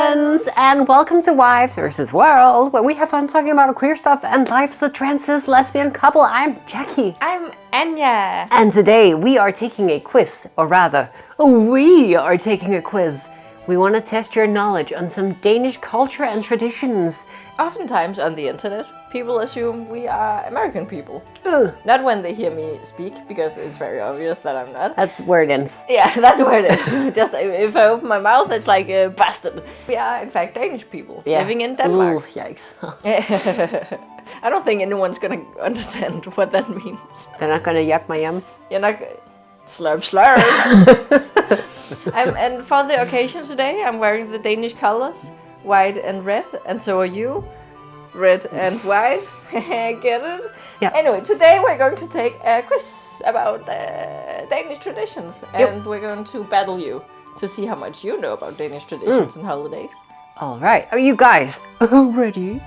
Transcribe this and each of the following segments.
friends, and welcome to Wives vs. World, where we have fun talking about queer stuff and life as a trans lesbian couple. I'm Jackie. I'm Anya. And today we are taking a quiz, or rather, we are taking a quiz. We want to test your knowledge on some Danish culture and traditions. Oftentimes on the internet, people assume we are American people. Not when they hear me speak, because it's very obvious that I'm not. That's where it ends. Yeah, that's where it is. Just if I open my mouth, it's like busted. We are, in fact, Danish people living in Denmark. Ooh, yikes. I don't think anyone's gonna understand what that means. They're not gonna yuck my yum? You're not... Slurp, slurp. And for the occasion today, I'm wearing the Danish colors, white and red, and so are you. Red and white. Get it? Yeah. Anyway, today we're going to take a quiz about Danish traditions, and we're going to battle you to see how much you know about Danish traditions and holidays. All right. Are you guys ready?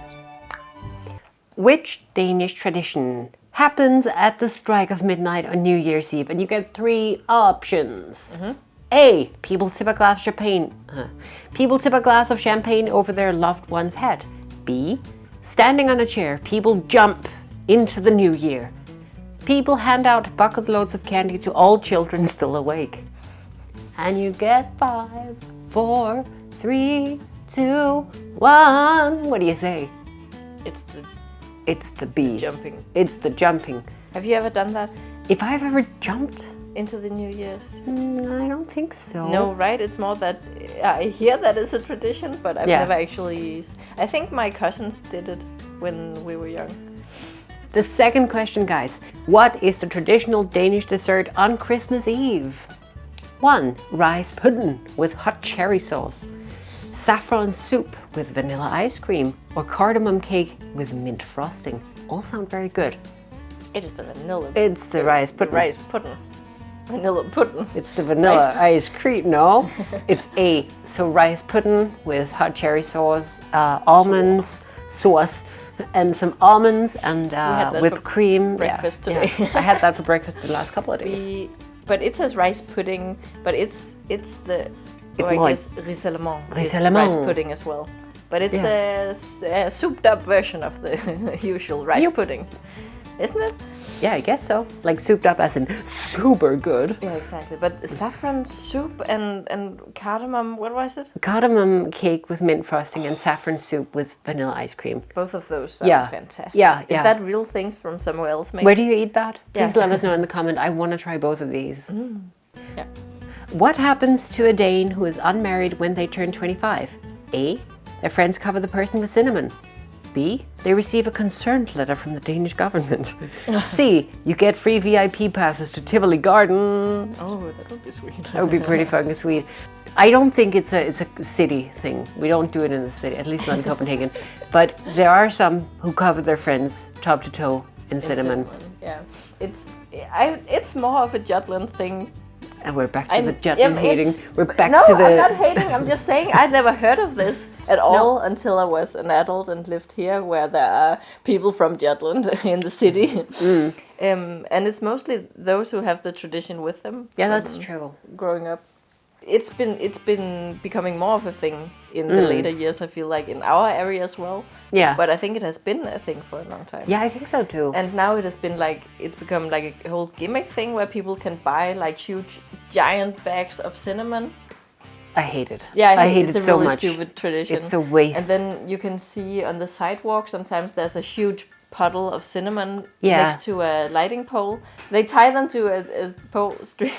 Which Danish tradition happens at the strike of midnight on New Year's Eve? And you get three options. A. People tip a glass of champagne. People tip a glass of champagne over their loved one's head. B. Standing on a chair, people jump into the new year. People hand out bucket loads of candy to all children still awake. And you get 5, 4, 3, 2, 1. What do you say? It's the B. Jumping. It's the jumping. Have you ever done that? If I've ever jumped? Into the New Year's? I don't think so. No, right? It's more that I hear that is a tradition, but I've never actually... I think my cousins did it when we were young. The second question, guys. What is the traditional Danish dessert on Christmas Eve? 1. Rice pudding with hot cherry sauce. Saffron soup with vanilla ice cream. Or cardamom cake with mint frosting. All sound very good. It is the vanilla. It's the rice pudding. Rice pudding. Vanilla pudding. It's the vanilla ice cream. No, it's A. So rice pudding with hot cherry sauce, almonds, sauce, and some almonds and whipped cream. Breakfast today. Yeah. I had that for breakfast the last couple of days. But it says rice pudding, but it's the more like risalemang. Risalemang. Rice pudding as well. But it's a souped up version of the usual rice pudding. Isn't it? Yeah, I guess so. Like souped up as in super good. Yeah, exactly. But saffron soup and cardamom, what was it? Cardamom cake with mint frosting and saffron soup with vanilla ice cream. Both of those sound fantastic. Yeah, Is that real things from somewhere else maybe? Where do you eat that? Please let us know in the comment. I want to try both of these. Yeah. What happens to a Dane who is unmarried when they turn 25? A. Their friends cover the person with cinnamon. B. They receive a consent letter from the Danish government. C. You get free VIP passes to Tivoli Gardens. Oh, that would be sweet. That would be pretty fucking sweet. I don't think it's a city thing. We don't do it in the city, at least not in Copenhagen. But there are some who cover their friends top to toe in cinnamon. Yeah, it's more of a Jutland thing. And we're back to the Jutland hating. We're back to the... I'm not hating, I'm just saying I'd never heard of this at all until I was an adult and lived here, where there are people from Jutland in the city. And it's mostly those who have the tradition with them. Yeah, that's true. Growing up. It's been becoming more of a thing in the later years, I feel like, in our area as well. Yeah. But I think it has been a thing for a long time. Yeah, I think so too. And now it has been it's become like a whole gimmick thing where people can buy like huge, giant bags of cinnamon. I hate it. Yeah, I hate it so really much. It's a really stupid tradition. It's a waste. And then you can see on the sidewalk sometimes there's a huge puddle of cinnamon next to a lighting pole. They tie them to a pole street.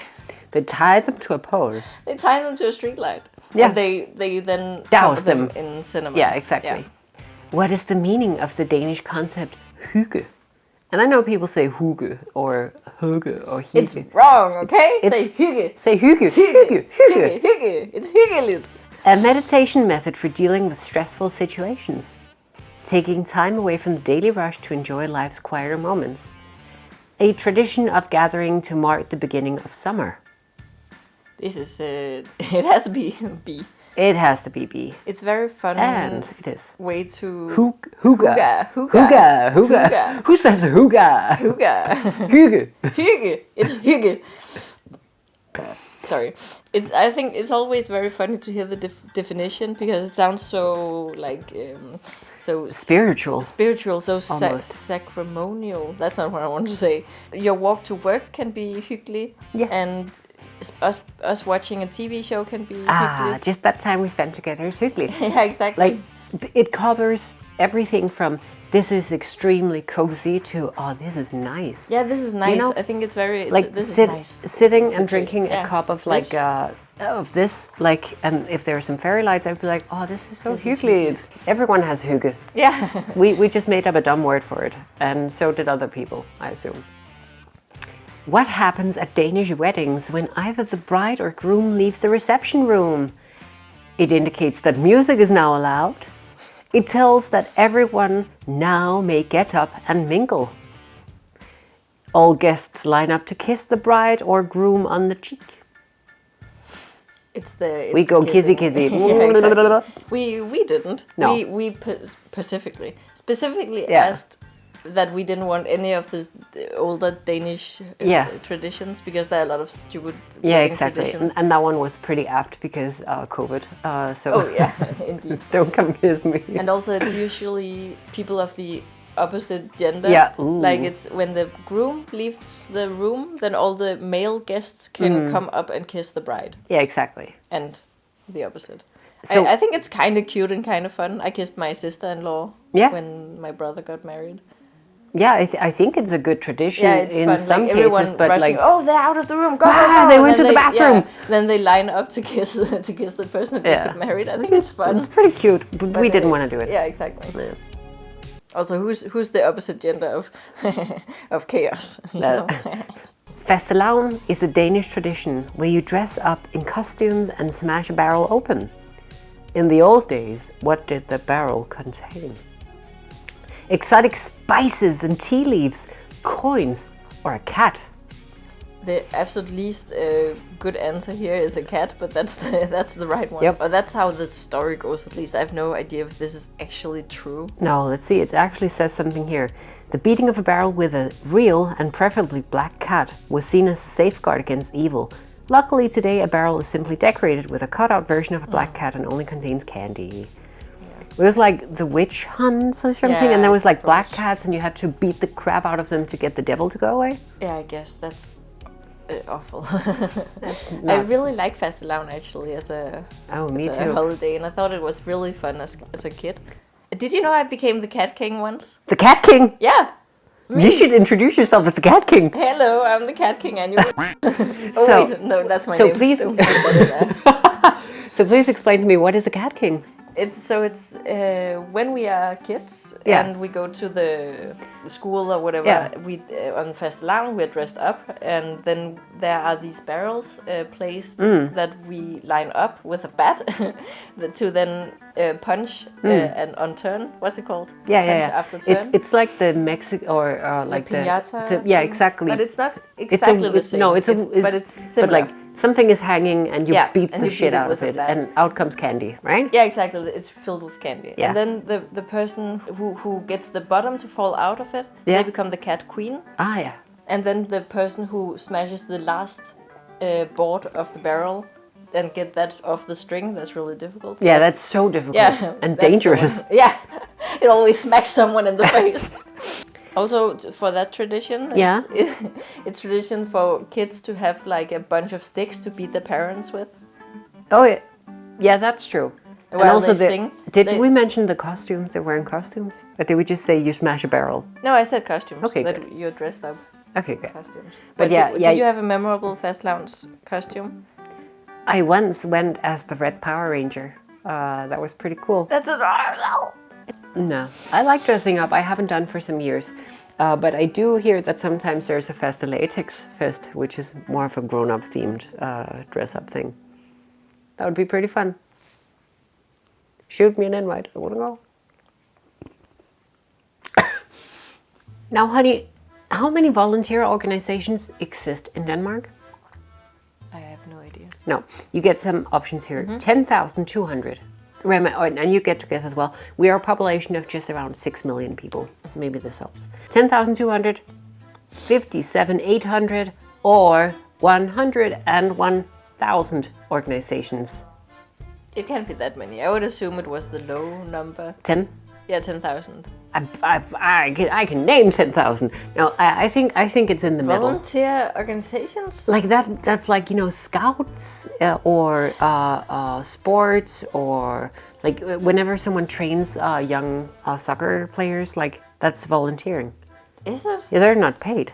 They tie them to a pole. They tie them to a street light. Yeah. And they then douse them in cinnamon. Yeah, exactly. Yeah. What is the meaning of the Danish concept hygge? And I know people say hygge or hygge or hygge. It's wrong, okay? Say hygge. Say hygge. Hygge. Hygge. Hygge. It's hyggeligt. A meditation method for dealing with stressful situations. Taking time away from the daily rush to enjoy life's quieter moments. A tradition of gathering to mark the beginning of summer. This is, it has to be B. It has to be B. It's very fun. And it is. Way to... Hygge. Hygge. Who says hygge? Hygge. Hygge. Hygge. It's hygge. sorry. I think it's always very funny to hear the definition because it sounds so like so Spiritual. spiritual, so Almost. sacramental. That's not what I want to say. Your walk to work can be hyggelig, Yeah. and us watching a TV show can be Ah, hyggelig. just that time we spent together is hyggelig. Yeah, exactly. Like, it covers everything from this is extremely cozy to, oh, this is nice. Yeah, this is nice. know, I think it's very Like this is nice. sitting and Simply, drinking yeah. a cup of like This. of this, like, and if there were some fairy lights, I'd be like, oh, this is so This is hyggelig. Everyone has hygge. Yeah. We just made up a dumb word for it, and so did other people, I assume. What happens at Danish weddings when either the bride or groom leaves the reception room? It indicates that music is now allowed. It tells that everyone now may get up and mingle. All guests line up to kiss the bride or groom on the cheek. It's the We go kissing. kissy. Yeah, exactly. We didn't. No. We specifically Yeah. asked that we didn't want any of the older Danish traditions because there are a lot of stupid Yeah, wedding exactly. traditions. And that one was pretty apt because COVID. So Oh yeah, indeed. don't come kiss me. And also, it's usually people of the opposite gender. Yeah, ooh. Like it's when the groom leaves the room, then all the male guests can come up and kiss the bride, Yeah, exactly. and the opposite. So- I think it's kind of cute and kind of fun. I kissed my sister-in-law Yeah. when my brother got married. Yeah, I think it's a good tradition Yeah, it's in fun. some like everyone cases, but rushing. like, Oh, they're out of the room. Go, Ah, go, go. they And went then to the bathroom. Yeah, then they line up to kiss the person that just Yeah. got married. I think it's fun. it's pretty cute, but we But, didn't want to do it. Yeah, exactly. Yeah. Also, who's the opposite gender of of chaos? You know? Festalon is a Danish tradition where you dress up in costumes and smash a barrel open. In the old days, what did the barrel contain? Exotic spices and tea leaves, coins, or a cat? The absolute least good answer here is a cat, but that's the right one. Yep. Or that's how the story goes. At least I have no idea if this is actually true. No, let's see, it actually says something here. The beating of a barrel with a real and preferably black cat was seen as a safeguard against evil. Luckily today a barrel is simply decorated with a cutout version of a black cat and only contains candy. It was like the witch hunts or something, Yeah, and there I was like black suppose. cats and you had to beat the crap out of them to get the devil to go away. Yeah, I guess that's awful. I not- really like Festalon actually as a Me as a too. holiday, and I thought it was really fun as a kid. Did you know I became the cat king once? The Cat King! Yeah. You should introduce yourself as the Cat King. Hello, I'm the cat king, and you. Oh So- wait, no, that's my so name. please- Don't put that in there. So please explain to me, what is a Cat King? It's when we are kids Yeah. and we go to the school or whatever. Yeah. We on Festalon we're dressed up, and then there are these barrels placed that we line up with a bat to then punch and unturn. What's it called? Yeah, Punch yeah. After turn. It's like the Mexican or like the piñata yeah, thing. exactly. But it's not exactly the same. No, but it's similar. But like something is hanging and you Yeah, beat and the you shit beat it out of with a it, bat. and out comes candy, right? Yeah, exactly. It's filled with candy. Yeah. And then the person who gets the bottom to fall out of it, Yeah. they become the cat queen. Ah, yeah. And then the person who smashes the last board of the barrel and get that off the string, that's really difficult. Yeah, that's so difficult yeah, and that's the dangerous. one. Yeah, it always smacks someone in the face. Also, for that tradition, Yeah. it's tradition for kids to have like a bunch of sticks to beat their parents with. Oh, yeah. Yeah, that's true. And While also, they sing, did they- we mention the costumes? They're wearing costumes? Or did we just say you smash a barrel? No, I said costumes. Okay, that good. you're dressed up. Okay, good. Costumes. But yeah, did, yeah. Did you have a memorable Festalon's costume? I once went as the Red Power Ranger. That was pretty cool. That's adorable. No, I like dressing up. I haven't done for some years. But I do hear that sometimes there's a Festalatex Fest, which is more of a grown-up themed dress-up thing. That would be pretty fun. Shoot me an invite. I want to go. Now, honey, how many volunteer organizations exist in Denmark? I have no idea. No, you get some options here. 10,200. And you get to guess as well. We are a population of just around 6 million people. Maybe this helps. 10,200, 57,800, or 101,000. 10,000 organizations. It can't be that many. I would assume it was the low number. 10? Yeah, 10,000. I can name 10,000. No, I think it's in the middle. Volunteer organizations? Like that's like, you know, scouts or sports, or like whenever someone trains young soccer players, like that's volunteering. Is it? Yeah, they're not paid.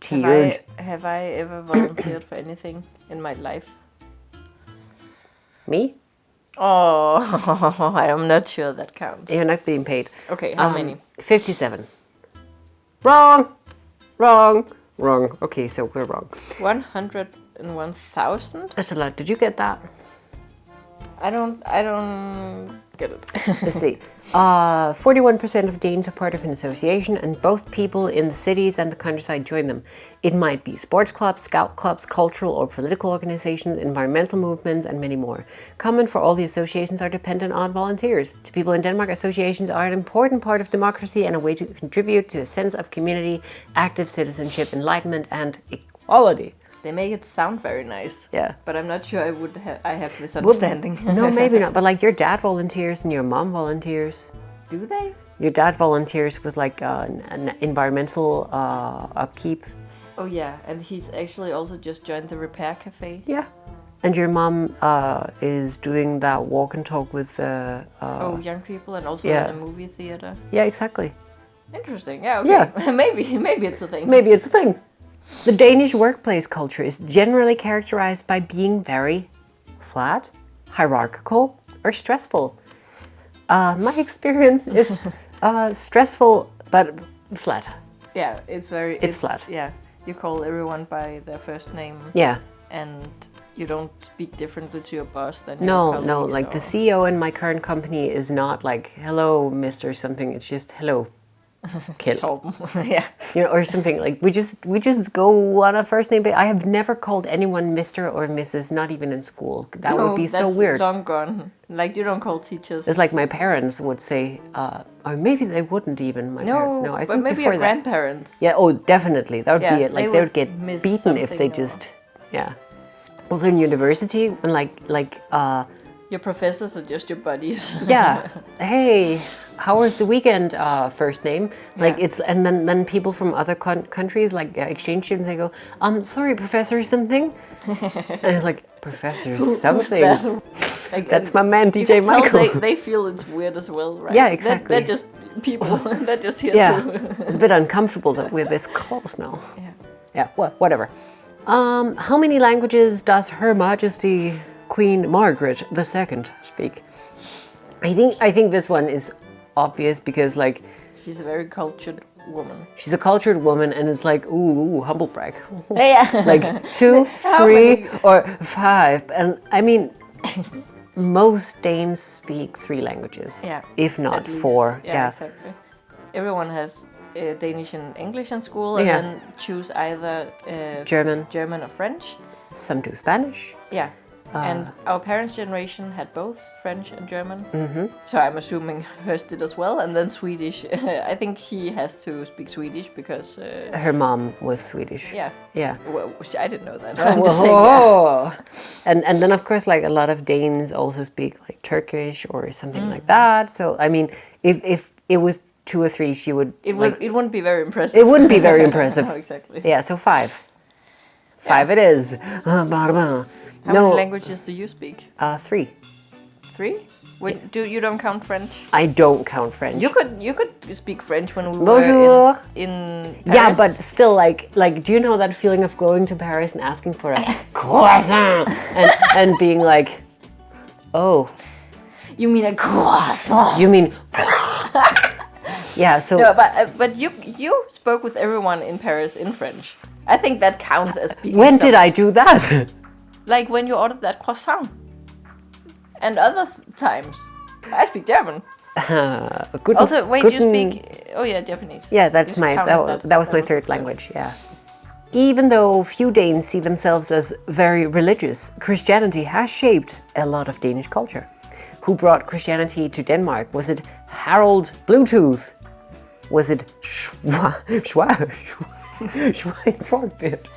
Tiered. Have I ever volunteered for anything in my life? Me? Oh, I'm not sure that counts. You're not being paid. Okay, how many? 57. Wrong. Okay, so we're wrong. 101,000? That's a lot. Did you get that? I don't get it. Let's see. 41% of Danes are part of an association, and both people in the cities and the countryside join them. It might be sports clubs, scout clubs, cultural or political organizations, environmental movements, and many more. Common for all the associations are dependent on volunteers. To people in Denmark, associations are an important part of democracy and a way to contribute to a sense of community, active citizenship, enlightenment, and equality. They make it sound very nice. Yeah. But I'm not sure I have this understanding. No, maybe not. But like your dad volunteers and your mom volunteers. Do they? Your dad volunteers with like an environmental upkeep. Oh yeah, and he's actually also just joined the repair cafe. Yeah. And your mom is doing that walk and talk with... young people, and also yeah. in a movie theater. Yeah, exactly. Interesting. Yeah, okay. Yeah. maybe it's a thing. Maybe it's a thing. The Danish workplace culture is generally characterized by being very flat, hierarchical, or stressful. My experience is stressful but flat. Yeah, it's flat. Yeah, you call everyone by their first name. Yeah. And you don't speak differently to your boss than your No, colleagues. like the CEO in my current company is not like, hello, Mr. something. It's just, hello, Kjell. Torben. Yeah. You know, or something like we just go on a first name basis. I have never called anyone Mr. or Mrs. Not even in school. That would be so weird. That's long gone. Like you don't call teachers. It's like my parents would say, or maybe they wouldn't even. No, I but think maybe before your grandparents. Yeah. Oh, definitely. That would be it. Like they would get miss beaten if they something just. Yeah. Also in university, when like. Your professors are just your buddies. Yeah. Hey, how was the weekend? First name, like Yeah. it's, and then people from other countries, like exchange students, they go, sorry, professor something, and it's like professor something. That? Like, That's my man, you DJ can tell Michael. they feel it's weird as well, right? Yeah, exactly. They're just people. They're just here Yeah, too. it's a bit uncomfortable that we're this close now. Yeah. Yeah. Well, whatever. How many languages does Her Majesty Queen Margaret II speak? I think this one is obvious because like She's a very cultured woman. she's a cultured woman, and it's like ooh humble brag. Yeah. Like 2, How 3, many? or 5, and I mean most Danes speak 3 languages. Yeah. If not At least. 4. Yeah, Yeah. exactly. Everyone has Danish and English in school, and Yeah. then choose either German or French. Some do Spanish. Yeah. And our parents' generation had both French and German. Mm-hmm. So I'm assuming hers did as well. And then Swedish. I think she has to speak Swedish because... Her mom was Swedish. yeah. Yeah. Well, I didn't know that. I'm just saying, yeah. Whoa. And then of course like a lot of Danes also speak like Turkish or something like that. So I mean if it was 2 or 3 she would It like, wouldn't be very impressive. it wouldn't be very impressive. No, exactly. Yeah, so 5. 5 it is. How many languages do you speak? 3. 3? You don't count French? I don't count French. You could speak French when we Bonjour. were in Paris. Yeah, but still, like, do you know that feeling of going to Paris and asking for a croissant and being like, oh, You mean a croissant? you mean? Yeah. So No, but you spoke with everyone in Paris in French. I think that counts as speaking. when did I do that? Like when you ordered that croissant. And other times. I speak German. Guten, Also, wait, you guten- speak... Oh yeah, Japanese. Yeah, that's You my counted that was my third language. Yeah. Even though few Danes see themselves as very religious, Christianity has shaped a lot of Danish culture. Who brought Christianity to Denmark? Was it Harold Bluetooth? Was it Schwein forkbeard.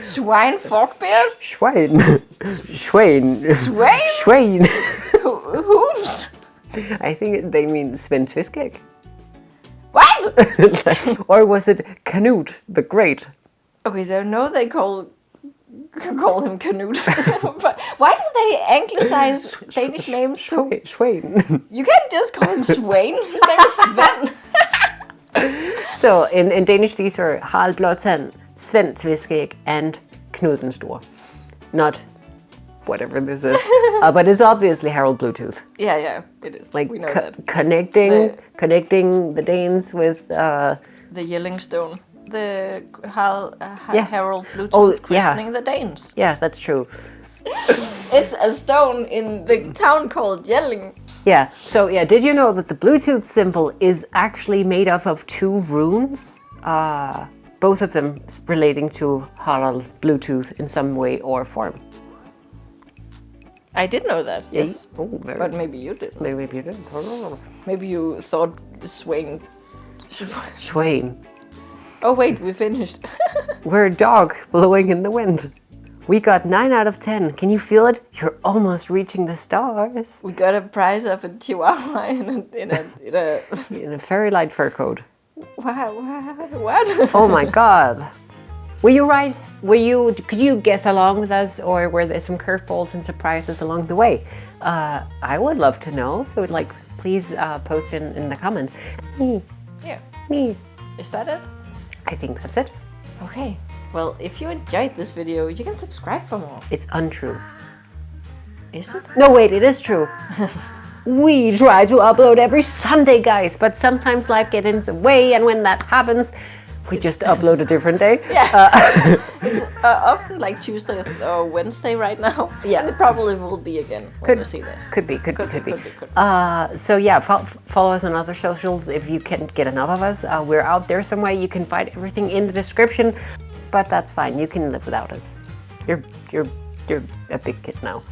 Swine forkbeard? Schwein. Schwein. Swain? Schwein. Whomst? I think they mean Sven Tviskæg. What? Or was it Canute the Great? Okay, so no, they call him Canute. But why do they anglicize Danish names so? Schwein. You can't just call him Swain. His name is Sven. So in Danish, these are Harald Blåtand, Sven Tviskæg, and Knud den Store. Not whatever this is, but it's obviously Harold Bluetooth. Yeah, it is. Like we know that. connecting the Danes with The Yellingstone. The Harold Bluetooth Oh, christening the Danes. Yeah, that's true. It's a stone in the town called Jelling. Yeah. So yeah, did you know that the Bluetooth symbol is actually made up of 2 runes? Both of them relating to Harald Bluetooth in some way or form. I did know that, yes. Oh, very. But maybe you didn't. Maybe you didn't. Oh. Maybe you thought the swing. Swain. Oh wait, we finished. We're a dog blowing in the wind. We got 9 out of 10. Can you feel it? You're almost reaching the stars. We got a prize of a chihuahua in a fairy light fur coat. What? Oh my god. Were you right? Could you guess along with us, or were there some curveballs and surprises along the way? I would love to know. So please post in the comments. Me. Is that it? I think that's it. Okay. Well, if you enjoyed this video, you can subscribe for more. It's untrue. Is it? No, wait, it is true. We try to upload every Sunday, guys, but sometimes life gets in the way, and when that happens, we just upload a different day. Yeah. It's often like Tuesday or Wednesday right now. Yeah. And it probably will be again when you see this. Could be. So yeah, follow us on other socials if you can't get enough of us. We're out there somewhere. You can find everything in the description, but that's fine. You can live without us. You're a big kid now.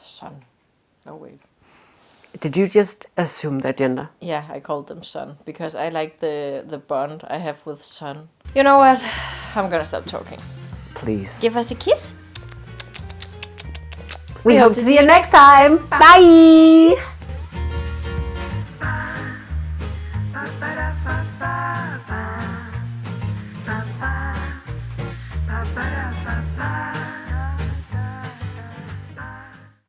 Son. Oh wait. Did you just assume their gender? Yeah, I called them son because I like the bond I have with son. You know what? I'm gonna stop talking. Please. Give us a kiss. We hope to see you next time. Bye.